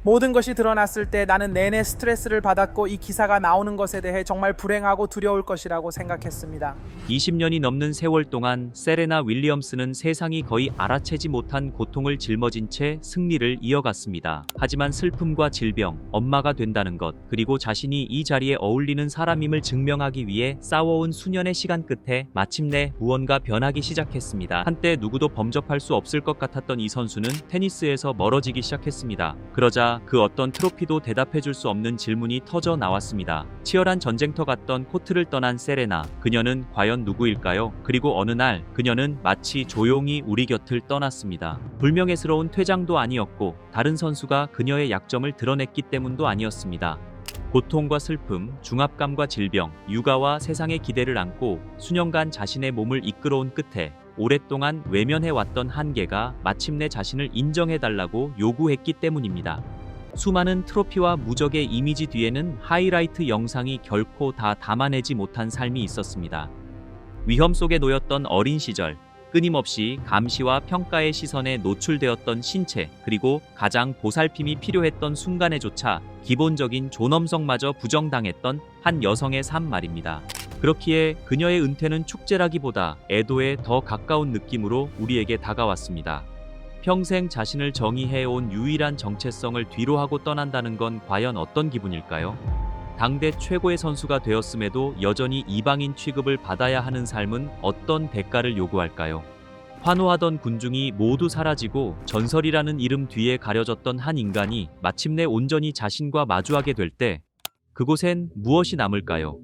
모든 것이 드러났을 때 나는 내내 스트레스를 받았고 이 기사가 나오는 것에 대해 정말 불행하고 두려울 것이라고 생각했습니다. 20년이 넘는 세월 동안 세레나 윌리엄스는 세상이 거의 알아채지 못한 고통을 짊어진 채 승리를 이어갔습니다. 하지만 슬픔과 질병, 엄마가 된다는 것, 그리고 자신이 이 자리에 어울리는 사람임을 증명하기 위해 싸워온 수년의 시간 끝에 마침내 무언가 변하기 시작했습니다. 한때 누구도 범접할 수 없을 것 같았던 이 선수는 테니스에서 멀어지기 시작했습니다. 그러자 그 어떤 트로피도 대답해줄 수 없는 질문이 터져 나왔습니다. 치열한 전쟁터 같던 코트를 떠난 세레나, 그녀는 과연 누구일까요? 그리고 어느 날 그녀는 마치 조용히 우리 곁을 떠났습니다. 불명예스러운 퇴장도 아니었고 다른 선수가 그녀의 약점을 드러냈기 때문도 아니었습니다. 고통과 슬픔, 중압감과 질병, 육아와 세상의 기대를 안고 수년간 자신의 몸을 이끌어온 끝에 오랫동안 외면해왔던 한계가 마침내 자신을 인정해달라고 요구했기 때문입니다. 수많은 트로피와 무적의 이미지 뒤에는 하이라이트 영상이 결코 다 담아내지 못한 삶이 있었습니다. 위험 속에 놓였던 어린 시절, 끊임없이 감시와 평가의 시선에 노출되었던 신체, 그리고 가장 보살핌이 필요했던 순간에조차 기본적인 존엄성마저 부정당했던 한 여성의 삶 말입니다. 그렇기에 그녀의 은퇴는 축제라기보다 애도에 더 가까운 느낌으로 우리에게 다가왔습니다. 평생 자신을 정의해온 유일한 정체성을 뒤로하고 떠난다는 건 과연 어떤 기분일까요? 당대 최고의 선수가 되었음에도 여전히 이방인 취급을 받아야 하는 삶은 어떤 대가를 요구할까요? 환호하던 군중이 모두 사라지고 전설이라는 이름 뒤에 가려졌던 한 인간이 마침내 온전히 자신과 마주하게 될 때 그곳엔 무엇이 남을까요?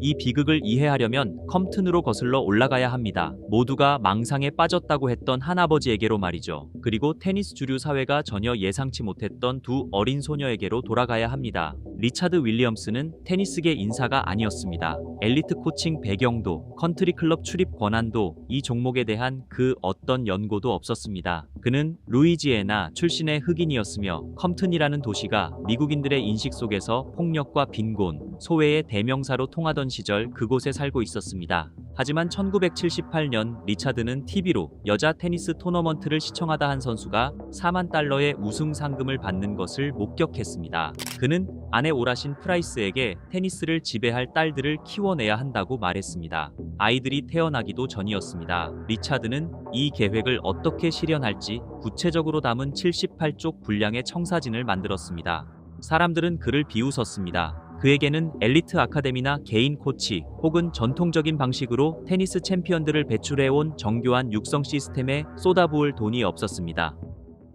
이 비극을 이해하려면 컴튼으로 거슬러 올라가야 합니다. 모두가 망상에 빠졌다고 했던 한 아버지에게로 말이죠. 그리고 테니스 주류 사회가 전혀 예상치 못했던 두 어린 소녀에게로 돌아가야 합니다. 리차드 윌리엄스는 테니스계 인사가 아니었습니다. 엘리트 코칭 배경도, 컨트리 클럽 출입 권한도, 이 종목에 대한 그 어떤 연고도 없었습니다. 그는 루이지애나 출신의 흑인이었으며 컴튼이라는 도시가 미국인들의 인식 속에서 폭력과 빈곤, 소외의 대명사로 통하던 시절 그곳에 살고 있었습니다. 하지만 1978년 리차드는 TV로 여자 테니스 토너먼트를 시청하다 한 선수가 4만 달러의 우승 상금을 받는 것을 목격했습니다. 그는 아내 오라신 프라이스에게 테니스를 지배할 딸들을 키워내야 한다고 말했습니다. 아이들이 태어나기도 전이었습니다. 리차드는 이 계획을 어떻게 실현할지 구체적으로 담은 78쪽 분량의 청사진을 만들었습니다. 사람들은 그를 비웃었습니다. 그에게는 엘리트 아카데미나 개인 코치 혹은 전통적인 방식으로 테니스 챔피언들을 배출해온 정교한 육성 시스템에 쏟아부을 돈이 없었습니다.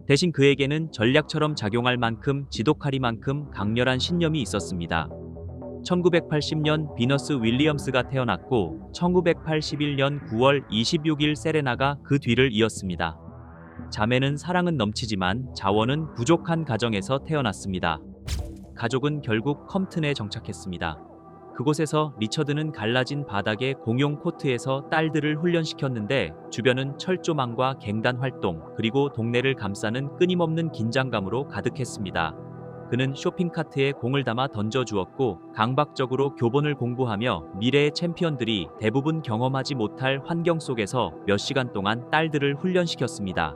대신 그에게는 전략처럼 작용할 만큼 지독하리만큼 강렬한 신념이 있었습니다. 1980년 비너스 윌리엄스가 태어났고 1981년 9월 26일 세레나가 그 뒤를 이었습니다. 자매는 사랑은 넘치지만 자원은 부족한 가정에서 태어났습니다. 가족은 결국 컴튼에 정착했습니다. 그곳에서 리처드는 갈라진 바닥의 공용 코트에서 딸들을 훈련시켰는데 주변은 철조망과 갱단 활동, 그리고 동네를 감싸는 끊임없는 긴장감으로 가득했습니다. 그는 쇼핑카트에 공을 담아 던져주었고 강박적으로 교본을 공부하며 미래의 챔피언들이 대부분 경험하지 못할 환경 속에서 몇 시간 동안 딸들을 훈련시켰습니다.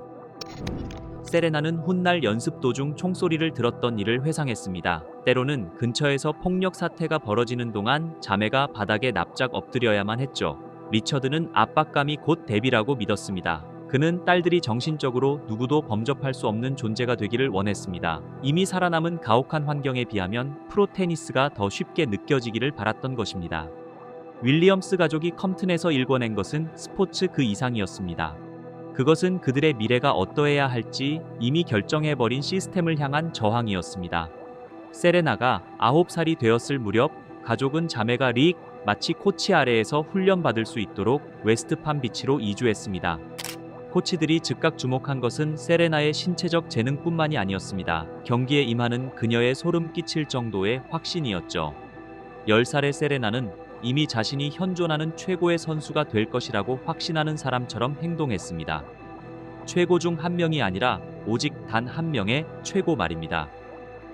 세레나는 훗날 연습 도중 총소리를 들었던 일을 회상했습니다. 때로는 근처에서 폭력 사태가 벌어지는 동안 자매가 바닥에 납작 엎드려야만 했죠. 리처드는 압박감이 곧 대비라고 믿었습니다. 그는 딸들이 정신적으로 누구도 범접할 수 없는 존재가 되기를 원했습니다. 이미 살아남은 가혹한 환경에 비하면 프로 테니스가 더 쉽게 느껴지기를 바랐던 것입니다. 윌리엄스 가족이 컴튼에서 일궈낸 것은 스포츠 그 이상이었습니다. 그것은 그들의 미래가 어떠해야 할지 이미 결정해버린 시스템을 향한 저항이었습니다. 세레나가 9살이 되었을 무렵 가족은 자매가 마치 코치 아래에서 훈련받을 수 있도록 웨스트팜비치로 이주했습니다. 코치들이 즉각 주목한 것은 세레나의 신체적 재능뿐만이 아니었습니다. 경기에 임하는 그녀의 소름 끼칠 정도의 확신이었죠. 10살의 세레나는 이미 자신이 현존하는 최고의 선수가 될 것이라고 확신하는 사람처럼 행동했습니다. 최고 중 한 명이 아니라 오직 단 한 명의 최고 말입니다.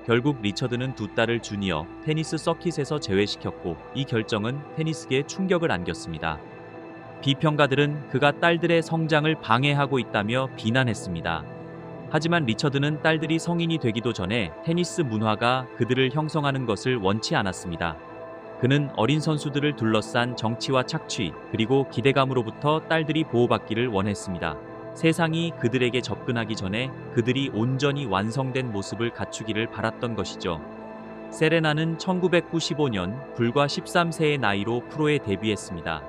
결국 리처드는 두 딸을 주니어 테니스 서킷에서 제외시켰고 이 결정은 테니스계에 충격을 안겼습니다. 비평가들은 그가 딸들의 성장을 방해하고 있다며 비난했습니다. 하지만 리처드는 딸들이 성인이 되기도 전에 테니스 문화가 그들을 형성하는 것을 원치 않았습니다. 그는 어린 선수들을 둘러싼 정치와 착취, 그리고 기대감으로부터 딸들이 보호받기를 원했습니다. 세상이 그들에게 접근하기 전에 그들이 온전히 완성된 모습을 갖추기를 바랐던 것이죠. 세레나는 1995년 불과 13세의 나이로 프로에 데뷔했습니다.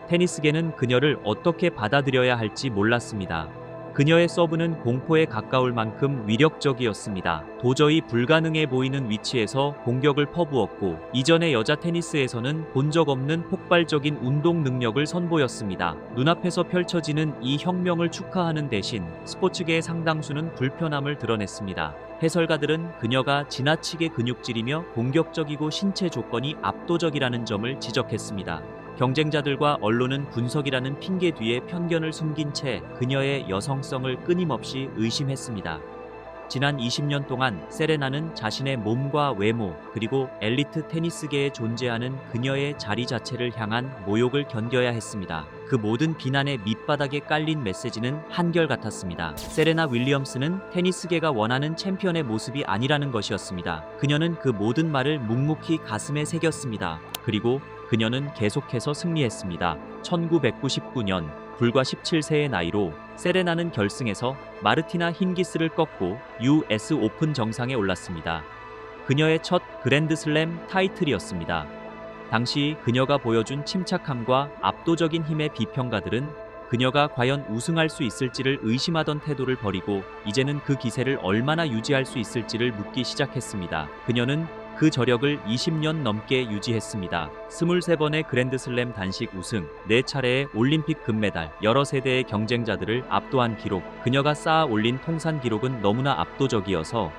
테니스계는 그녀를 어떻게 받아들여야 할지 몰랐습니다. 그녀의 서브는 공포에 가까울 만큼 위력적이었습니다. 도저히 불가능해 보이는 위치에서 공격을 퍼부었고, 이전의 여자 테니스에서는 본 적 없는 폭발적인 운동 능력을 선보였습니다. 눈앞에서 펼쳐지는 이 혁명을 축하하는 대신 스포츠계의 상당수는 불편함을 드러냈습니다. 해설가들은 그녀가 지나치게 근육질이며 공격적이고 신체 조건이 압도적이라는 점을 지적했습니다. 경쟁자들과 언론은 분석이라는 핑계 뒤에 편견을 숨긴 채 그녀의 여성성을 끊임없이 의심했습니다. 지난 20년 동안 세레나는 자신의 몸과 외모, 그리고 엘리트 테니스계에 존재하는 그녀의 자리 자체를 향한 모욕을 견뎌야 했습니다. 그 모든 비난의 밑바닥에 깔린 메시지는 한결같았습니다. 세레나 윌리엄스는 테니스계가 원하는 챔피언의 모습이 아니라는 것이었습니다. 그녀는 그 모든 말을 묵묵히 가슴에 새겼습니다. 그리고 그녀는 계속해서 승리했습니다. 1999년 불과 17세의 나이로 세레나는 결승에서 마르티나 힌기스를 꺾고 US 오픈 정상에 올랐습니다. 그녀의 첫 그랜드슬램 타이틀이었습니다. 당시 그녀가 보여준 침착함과 압도적인 힘의 비평가들은 그녀가 과연 우승할 수 있을지를 의심하던 태도를 버리고 이제는 그 기세를 얼마나 유지할 수 있을지를 묻기 시작했습니다. 그녀는 그 저력을 20년 넘게 유지했습니다. 23번의 그랜드슬램 단식 우승, 4차례의 올림픽 금메달, 여러 세대의 경쟁자들을 압도한 기록, 그녀가 쌓아 올린 통산 기록은 너무나 압도적이어서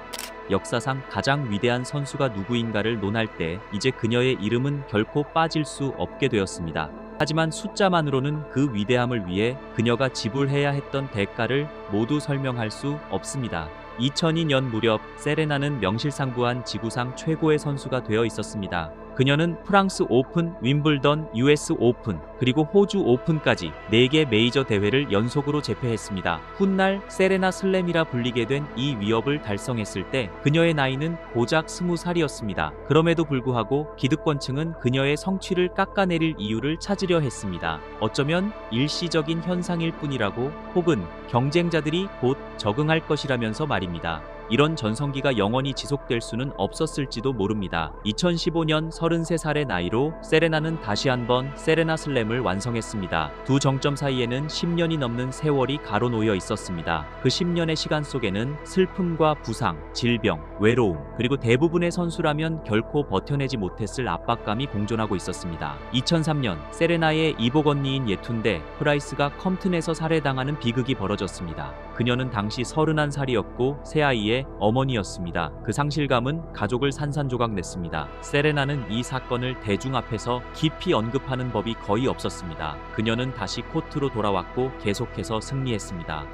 역사상 가장 위대한 선수가 누구인가를 논할 때 이제 그녀의 이름은 결코 빠질 수 없게 되었습니다. 하지만 숫자만으로는 그 위대함을 위해 그녀가 지불해야 했던 대가를 모두 설명할 수 없습니다. 2002년 무렵 세레나는 명실상부한 지구상 최고의 선수가 되어 있었습니다. 그녀는 프랑스 오픈, 윈블던, US 오픈, 그리고 호주 오픈까지 4개 메이저 대회를 연속으로 제패했습니다. 훗날 세레나 슬램이라 불리게 된 이 위협을 달성했을 때 그녀의 나이는 고작 20살이었습니다. 그럼에도 불구하고 기득권층은 그녀의 성취를 깎아내릴 이유를 찾으려 했습니다. 어쩌면 일시적인 현상일 뿐이라고, 혹은 경쟁자들이 곧 적응할 것이라면서 말입니다. 이런 전성기가 영원히 지속될 수는 없었을지도 모릅니다. 2015년 33살의 나이로 세레나는 다시 한번 세레나 슬램을 완성했습니다. 두 정점 사이에는 10년이 넘는 세월이 가로놓여 있었습니다. 그 10년의 시간 속에는 슬픔과 부상, 질병, 외로움, 그리고 대부분의 선수라면 결코 버텨내지 못했을 압박감이 공존하고 있었습니다. 2003년 세레나의 이복 언니인 예툰데 프라이스가 컴튼에서 살해당하는 비극이 벌어졌습니다. 그녀는 당시 31살이었고 새아이의 어머니였습니다. 그 상실감은 가족을 산산조각 냈습니다. 세레나는 이 사건을 대중 앞에서 깊이 언급하는 법이 거의 없었습니다. 그녀는 다시 코트로 돌아왔고 계속해서 승리했습니다.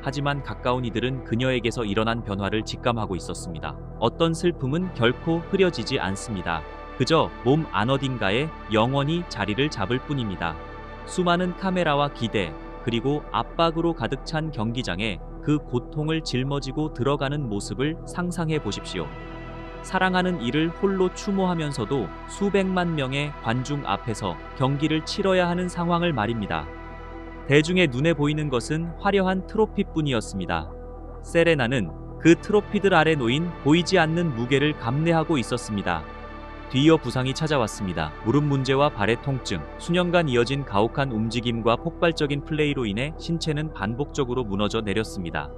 하지만 가까운 이들은 그녀에게서 일어난 변화를 직감하고 있었습니다. 어떤 슬픔은 결코 흐려지지 않습니다. 그저 몸 안 어딘가에 영원히 자리를 잡을 뿐입니다. 수많은 카메라와 기대, 그리고 압박으로 가득 찬 경기장에 그 고통을 짊어지고 들어가는 모습을 상상해 보십시오. 사랑하는 이를 홀로 추모하면서도 수백만 명의 관중 앞에서 경기를 치러야 하는 상황을 말입니다. 대중의 눈에 보이는 것은 화려한 트로피뿐이었습니다. 세레나는 그 트로피들 아래 놓인 보이지 않는 무게를 감내하고 있었습니다. 뒤이어 부상이 찾아왔습니다. 무릎 문제와 발의 통증, 수년간 이어진 가혹한 움직임과 폭발적인 플레이로 인해 신체는 반복적으로 무너져 내렸습니다.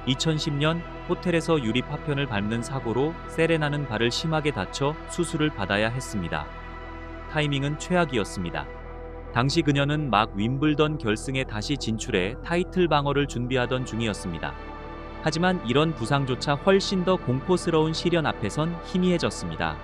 2010년 호텔에서 유리 파편을 밟는 사고로 세레나는 발을 심하게 다쳐 수술을 받아야 했습니다. 타이밍은 최악이었습니다. 당시 그녀는 막 윈블던 결승에 다시 진출해 타이틀 방어를 준비하던 중이었습니다. 하지만 이런 부상조차 훨씬 더 공포스러운 시련 앞에선 희미해졌습니다.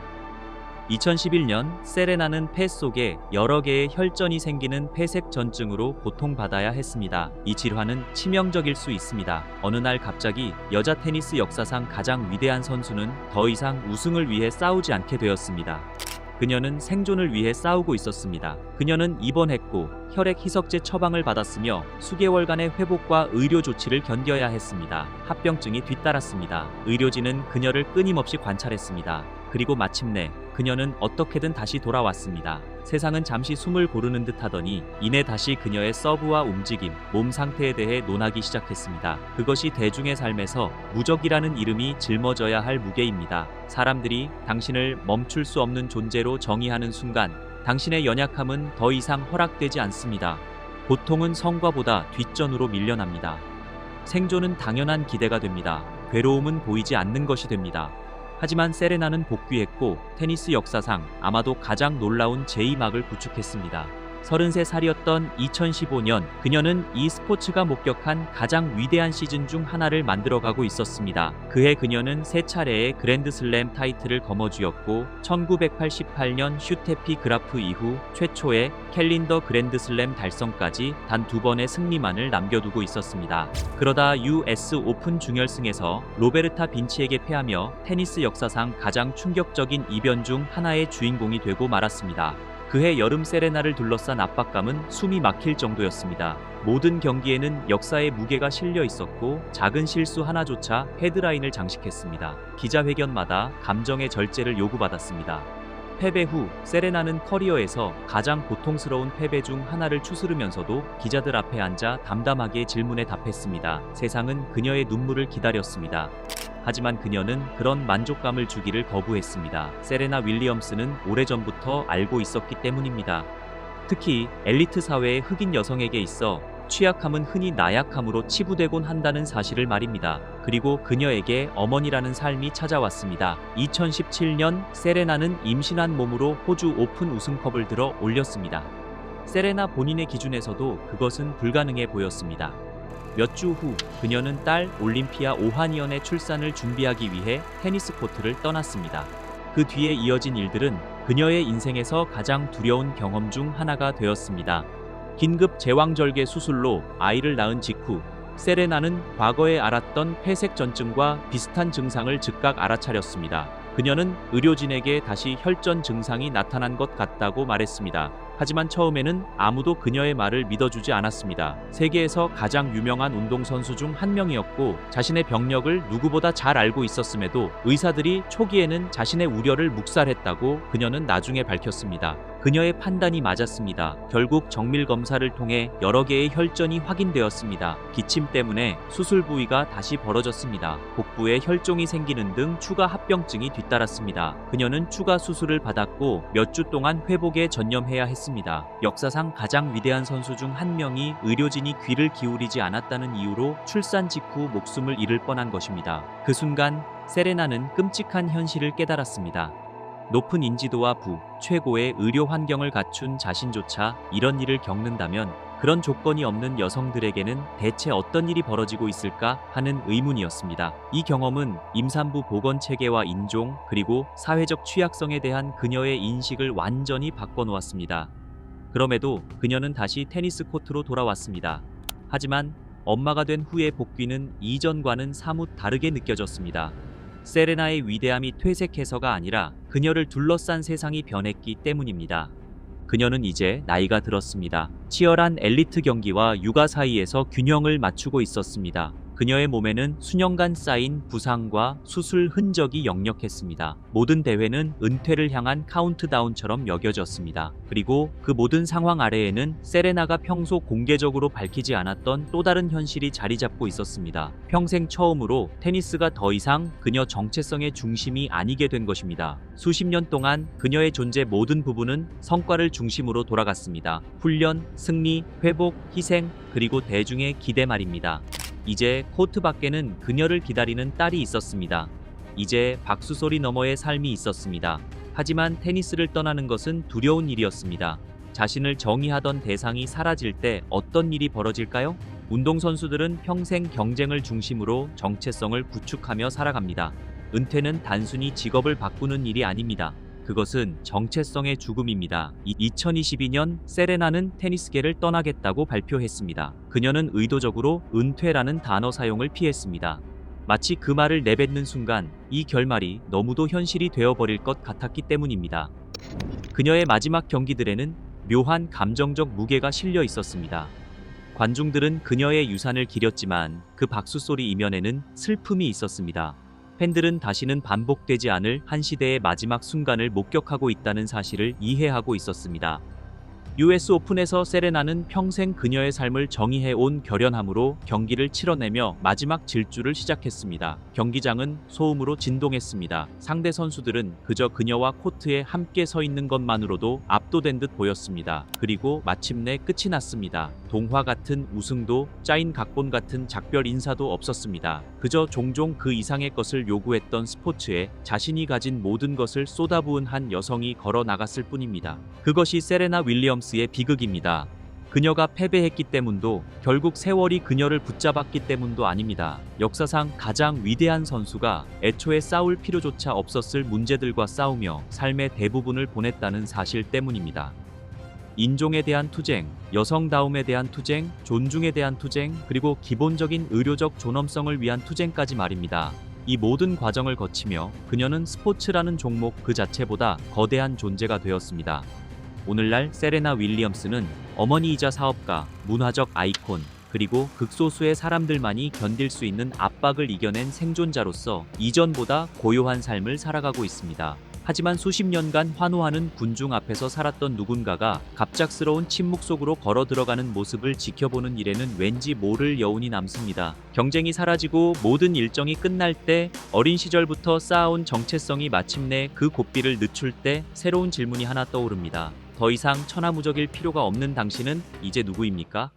2011년 세레나는 폐 속에 여러 개의 혈전이 생기는 폐색 전증으로 고통받아야 했습니다. 이 질환은 치명적일 수 있습니다. 어느 날 갑자기 여자 테니스 역사상 가장 위대한 선수는 더 이상 우승을 위해 싸우지 않게 되었습니다. 그녀는 생존을 위해 싸우고 있었습니다. 그녀는 입원했고 혈액 희석제 처방을 받았으며 수개월간의 회복과 의료 조치를 견뎌야 했습니다. 합병증이 뒤따랐습니다. 의료진은 그녀를 끊임없이 관찰했습니다. 그리고 마침내 그녀는 어떻게든 다시 돌아왔습니다. 세상은 잠시 숨을 고르는 듯 하더니 이내 다시 그녀의 서브와 움직임, 몸 상태에 대해 논하기 시작했습니다. 그것이 대중의 삶에서 무적이라는 이름이 짊어져야 할 무게입니다. 사람들이 당신을 멈출 수 없는 존재로 정의하는 순간 당신의 연약함은 더 이상 허락되지 않습니다. 고통은 성과보다 뒷전으로 밀려납니다. 생존은 당연한 기대가 됩니다. 괴로움은 보이지 않는 것이 됩니다. 하지만 세레나는 복귀했고 테니스 역사상 아마도 가장 놀라운 제2막을 구축했습니다. 33살이었던 2015년 그녀는 이 스포츠가 목격한 가장 위대한 시즌 중 하나를 만들어가고 있었습니다. 그해 그녀는 세 차례의 그랜드슬램 타이틀을 거머쥐었고 1988년 슈테피 그라프 이후 최초의 캘린더 그랜드슬램 달성까지 단 2번의 승리만을 남겨두고 있었습니다. 그러다 US 오픈 중결승에서 로베르타 빈치에게 패하며 테니스 역사상 가장 충격적인 이변 중 하나의 주인공이 되고 말았습니다. 그해 여름 세레나를 둘러싼 압박감은 숨이 막힐 정도였습니다. 모든 경기에는 역사의 무게가 실려 있었고 작은 실수 하나조차 헤드라인을 장식했습니다. 기자회견마다 감정의 절제를 요구받았습니다. 패배 후 세레나는 커리어에서 가장 고통스러운 패배 중 하나를 추스르면서도 기자들 앞에 앉아 담담하게 질문에 답했습니다. 세상은 그녀의 눈물을 기다렸습니다. 하지만 그녀는 그런 만족감을 주기를 거부했습니다. 세레나 윌리엄스는 오래전부터 알고 있었기 때문입니다. 특히 엘리트 사회의 흑인 여성에게 있어 취약함은 흔히 나약함으로 치부되곤 한다는 사실을 말입니다. 그리고 그녀에게 어머니라는 삶이 찾아왔습니다. 2017년 세레나는 임신한 몸으로 호주 오픈 우승컵을 들어 올렸습니다. 세레나 본인의 기준에서도 그것은 불가능해 보였습니다. 몇 주 후 그녀는 딸 올림피아 오하니언의 출산을 준비하기 위해 테니스 코트를 떠났습니다. 그 뒤에 이어진 일들은 그녀의 인생에서 가장 두려운 경험 중 하나가 되었습니다. 긴급 제왕절개 수술로 아이를 낳은 직후 세레나는 과거에 알았던 폐색전증과 비슷한 증상을 즉각 알아차렸습니다. 그녀는 의료진에게 다시 혈전 증상이 나타난 것 같다고 말했습니다. 하지만 처음에는 아무도 그녀의 말을 믿어주지 않았습니다. 세계에서 가장 유명한 운동선수 중 한 명이었고 자신의 병력을 누구보다 잘 알고 있었음에도 의사들이 초기에는 자신의 우려를 묵살했다고 그녀는 나중에 밝혔습니다. 그녀의 판단이 맞았습니다. 결국 정밀 검사를 통해 여러 개의 혈전이 확인되었습니다. 기침 때문에 수술 부위가 다시 벌어졌습니다. 복부에 혈종이 생기는 등 추가 합병증이 뒤따랐습니다. 그녀는 추가 수술을 받았고 몇 주 동안 회복에 전념해야 했습니다. 역사상 가장 위대한 선수 중 한 명이 의료진이 귀를 기울이지 않았다는 이유로 출산 직후 목숨을 잃을 뻔한 것입니다. 그 순간 세레나는 끔찍한 현실을 깨달았습니다. 높은 인지도와 최고의 의료 환경을 갖춘 자신조차 이런 일을 겪는다면 그런 조건이 없는 여성들에게는 대체 어떤 일이 벌어지고 있을까 하는 의문이었습니다. 이 경험은 임산부 보건 체계와 인종 그리고 사회적 취약성에 대한 그녀의 인식을 완전히 바꿔놓았습니다. 그럼에도 그녀는 다시 테니스 코트로 돌아왔습니다. 하지만 엄마가 된 후의 복귀는 이전과는 사뭇 다르게 느껴졌습니다. 세레나의 위대함이 퇴색해서가 아니라 그녀를 둘러싼 세상이 변했기 때문입니다. 그녀는 이제 나이가 들었습니다. 치열한 엘리트 경기와 육아 사이에서 균형을 맞추고 있었습니다. 그녀의 몸에는 수년간 쌓인 부상과 수술 흔적이 역력했습니다. 모든 대회는 은퇴를 향한 카운트다운처럼 여겨졌습니다. 그리고 그 모든 상황 아래에는 세레나가 평소 공개적으로 밝히지 않았던 또 다른 현실이 자리 잡고 있었습니다. 평생 처음으로 테니스가 더 이상 그녀 정체성의 중심이 아니게 된 것입니다. 수십 년 동안 그녀의 존재 모든 부분은 성과를 중심으로 돌아갔습니다. 훈련, 승리, 회복, 희생, 그리고 대중의 기대 말입니다. 이제 코트 밖에는 그녀를 기다리는 딸이 있었습니다. 이제 박수 소리 너머의 삶이 있었습니다. 하지만 테니스를 떠나는 것은 두려운 일이었습니다. 자신을 정의하던 대상이 사라질 때 어떤 일이 벌어질까요? 운동선수들은 평생 경쟁을 중심으로 정체성을 구축하며 살아갑니다. 은퇴는 단순히 직업을 바꾸는 일이 아닙니다. 그것은 정체성의 죽음입니다. 2022년 세레나는 테니스계를 떠나겠다고 발표했습니다. 그녀는 의도적으로 은퇴라는 단어 사용을 피했습니다. 마치 그 말을 내뱉는 순간 이 결말이 너무도 현실이 되어버릴 것 같았기 때문입니다. 그녀의 마지막 경기들에는 묘한 감정적 무게가 실려 있었습니다. 관중들은 그녀의 유산을 기렸지만 그 박수 소리 이면에는 슬픔이 있었습니다. 팬들은 다시는 반복되지 않을 한 시대의 마지막 순간을 목격하고 있다는 사실을 이해하고 있었습니다. US 오픈에서 세레나는 평생 그녀의 삶을 정의해 온 결연함으로 경기를 치러내며 마지막 질주를 시작했습니다. 경기장은 소음으로 진동했습니다. 상대 선수들은 그저 그녀와 코트에 함께 서 있는 것만으로도 압도된 듯 보였습니다. 그리고 마침내 끝이 났습니다. 동화 같은 우승도 짜인 각본 같은 작별 인사도 없었습니다. 그저 종종 그 이상의 것을 요구했던 스포츠에 자신이 가진 모든 것을 쏟아부은 한 여성이 걸어 나갔을 뿐입니다. 그것이 세레나 윌리엄스의 비극입니다. 그녀가 패배했기 때문도 결국 세월이 그녀를 붙잡았기 때문도 아닙니다. 역사상 가장 위대한 선수가 애초에 싸울 필요조차 없었을 문제들과 싸우며 삶의 대부분을 보냈다는 사실 때문입니다. 인종에 대한 투쟁, 여성다움에 대한 투쟁, 존중에 대한 투쟁, 그리고 기본적인 의료적 존엄성을 위한 투쟁까지 말입니다. 이 모든 과정을 거치며 그녀는 스포츠라는 종목 그 자체보다 거대한 존재가 되었습니다. 오늘날 세레나 윌리엄스는 어머니이자 사업가, 문화적 아이콘, 그리고 극소수의 사람들만이 견딜 수 있는 압박을 이겨낸 생존자로서 이전보다 고요한 삶을 살아가고 있습니다. 하지만 수십 년간 환호하는 군중 앞에서 살았던 누군가가 갑작스러운 침묵 속으로 걸어 들어가는 모습을 지켜보는 일에는 왠지 모를 여운이 남습니다. 경쟁이 사라지고 모든 일정이 끝날 때, 어린 시절부터 쌓아온 정체성이 마침내 그 고삐를 늦출 때 새로운 질문이 하나 떠오릅니다. 더 이상 천하무적일 필요가 없는 당신은 이제 누구입니까?